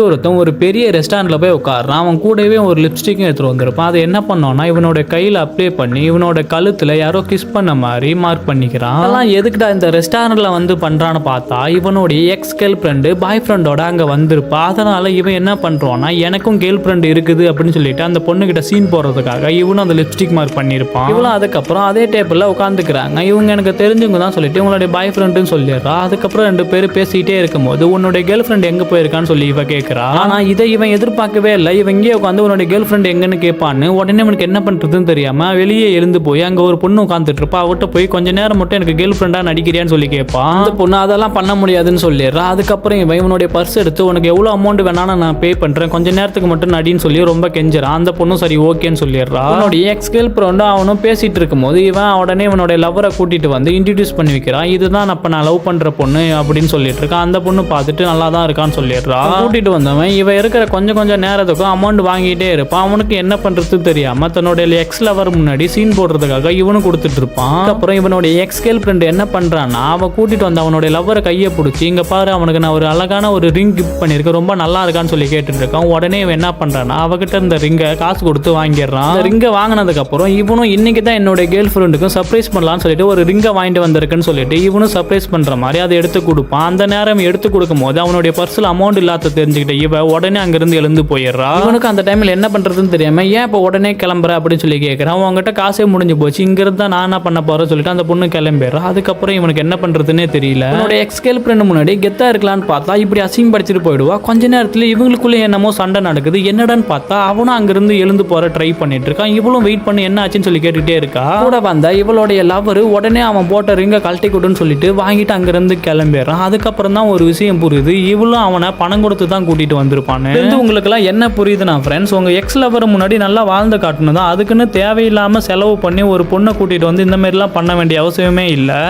ஒருத்தன் ஒரு பெரிய ரெஸ்டாரண்ட்ல போய் உட்கார்றான். அவன் கூடவே ஒரு லிப்ஸ்டிக்கும் எடுத்துட்டு வந்திருப்பான். அதை என்ன பண்ணோம்னா இவனோட கையில அப்ளை பண்ணி இவனோட கழுத்துல யாரோ கிஸ் பண்ண மாதிரி மார்க் பண்ணிக்கிறான். அதெல்லாம் எதுக்குடா இந்த ரெஸ்டாரண்ட்ல வந்து பண்றான்னு பார்த்தா இவனுடைய எக்ஸ் கேர்ள் ஃப்ரெண்டு பாய் ஃப்ரெண்டோட அங்க வந்திருப்பா. அதனால இவன் என்ன பண்றான்னா எனக்கும் கேர்ள் ஃப்ரெண்ட் இருக்குது அப்படின்னு சொல்லிட்டு அந்த பொண்ணு கிட்ட சீன் போடுறதுக்காக இவனும் அந்த லிப்ஸ்டிக் மார்க் பண்ணியிருப்பான். இவளும் அதுக்கப்புறம் அதே டேபிள்ல உட்காந்துக்கிறாங்க. இவங்க எனக்கு தெரிஞ்சவங்க தான் சொல்லிட்டு இவங்களுடைய பாய் ஃப்ரெண்டுன்னு சொல்லிடுறா. அதுக்கப்புறம் ரெண்டு பேரும் பேசிக்கிட்டே இருக்கும்போது உன்னுடைய கேர்ள் ஃப்ரெண்ட் எங்க போயிருக்கான்னு சொல்லி இவ ஆனா இதை இவன் எதிர்பார்க்கவே இல்லை. இவன் இங்கே உட்காந்து உன்னோட கேர்ள் ஃப்ரெண்ட் எங்கன்னு கேட்பான்னு உடனே அவனுக்கு என்ன பண்றதுன்னு தெரியாம வெளியே எழுந்து போய் அங்க ஒரு பொண்ணு உட்காந்துட்டு இருப்பா. அவட்ட போய் கொஞ்ச நேரம் மட்டும் எனக்கு கேர்ள் ஃப்ரெண்டா நடிக்கிறியான்னு சொல்லி கேட்பான். அந்த பொண்ணு அதெல்லாம் பண்ண முடியாதுன்னு சொல்லிடுறா. அதுக்கப்புறம் இவனுடைய பர்ஸ் எடுத்து உனக்கு எவ்வளவு அமௌண்ட் வேணாலும் நான் பே பண்றேன், கொஞ்ச நேரத்துக்கு மட்டும் நடின்னு சொல்லி ரொம்ப கெஞ்சுறான். அந்த பொண்ணு சரி ஓகேன்னு சொல்லிடுறா. அவனுடைய எக்ஸ் கேர்ள் ஃப்ரெண்ட் அவனும் பேசிட்டு இருக்கும்போது இவன் உடனே இவனுடைய லவ்வரை கூட்டிட்டு வந்து இன்ட்ரோடியூஸ் பண்ணி வைக்கிறான். இதுதான் அப்ப நான் லவ் பண்ற பொண்ணு அப்படின்னு சொல்லிட்டு இருக்கான். அந்த பொண்ணு பார்த்துட்டு நல்லா தான் இருக்கான்னு சொல்லிடுறா. கூட்டிட்டு வந்தவன் இவன் இருக்கிற கொஞ்சம் நேரத்துக்கும் அமௌண்ட் வாங்கிட்டே இருப்பான். அவனுக்கு என்ன பண்றது தெரியாம தன்னுடைய எக்ஸ் லவர் முன்னாடி சீன் போடுறதுக்காக இவனும் கொடுத்துட்டு இருப்பான். அப்புறம் இவனுடைய எக்ஸ் கேர்ள் ஃப்ரெண்ட் என்ன பண்றான்னா அவன் கூட்டிட்டு வந்து அவனுடைய லவ்வரை கையை பிடிச்சி இங்க பாரு அவனுக்கு நான் ஒரு அழகான ஒரு ரிங் கிஃப்ட் பண்ணிருக்கேன், ரொம்ப நல்லா இருக்கான்னு சொல்லி கேட்டுட்டு இருக்கான். உடனே இவன் என்ன பண்றான்னா அவகிட்ட இந்த ரிங்கை காசு கொடுத்து வாங்கிடுறான். அந்த ரிங்கை வாங்கினதுக்கு அப்புறம் இவனும் இன்னைக்கு தான் என்னுடைய கேர்ள் ஃப்ரெண்டுக்கும் சர்ப்ரைஸ் பண்ணலாம்னு சொல்லிட்டு ஒரு ரிங்கை வாங்கிட்டு வந்திருக்குன்னு சொல்லிட்டு இவனும் சர்ப்ரைஸ் பண்ற மாதிரி அதை எடுத்து கொடுப்பான். அந்த நேரம் எடுத்து கொடுக்கும் போது அவனுடைய பர்ஸ்ல அமௌண்ட் இல்லாத தெரிஞ்சுக்கிட்ட இவ உடனே அங்கிருந்து எழுந்து போயிடுறா. இவனுக்கு அந்த டைம்ல என்ன பண்றதுன்னு தெரியாம ஏன் இப்போ உடனே கிளம்புற அப்படின்னு சொல்லி கேட்கறான். அவங்ககிட்ட காசே முடிஞ்சு போச்சு, இங்க இருந்தா நான் என்ன பண்ண போறேன்னு சொல்லிட்டு அந்த பொண்ணு கிளம்பிடுறா. அதுக்கப்புறம் இவனுக்கு என்ன பண்றதுன்னே தெரியல. அவனோட எக்ஸ் கேர்ள் ஃப்ரெண்ட் முன்னாடி கெத்தா இருக்கலாம்னு பார்த்தா இப்படி அசிங்கப்படுத்திட்டு போயிடுவா. கொஞ்ச நேரத்துல இவங்களுக்குள்ள என்னமோ சண்டை நடக்குது. என்னடான்னு பார்த்தா அவனும் அங்கிருந்து எழுந்து போற ட்ரை பண்ணிட்டு இருக்கான். இவளும் வெயிட் பண்ணி என்ன ஆச்சுன்னு சொல்லி கேட்டுட்டே இருக்கா. கூட வந்த இவளுடைய லவர் உடனே அவன் போட்ட ரிங்க கழட்டி கொடுன்னு சொல்லிட்டு வாங்கிட்டு அங்கிருந்து கிளம்பிடுறான். அதுக்கப்புறம் தான் ஒரு விஷயம் புரியுது, இவளும் அவனை பணம் கொடுத்து தான் கூட்டிட்டு வந்திருப்பான்னு. உங்களுக்குலாம் என்ன புரியுதுன்னா ஃப்ரெண்ட்ஸ், உங்க எக்ஸ் லவர் முன்னாடி நல்லா வாழ்ந்து காட்டணும் தான், அதுக்குன்னு தேவையில்லாம செலவு பண்ணி ஒரு பொண்ணை கூட்டிட்டு வந்து இந்த மாதிரிலாம் பண்ண வேண்டிய அவசியமே இல்லை.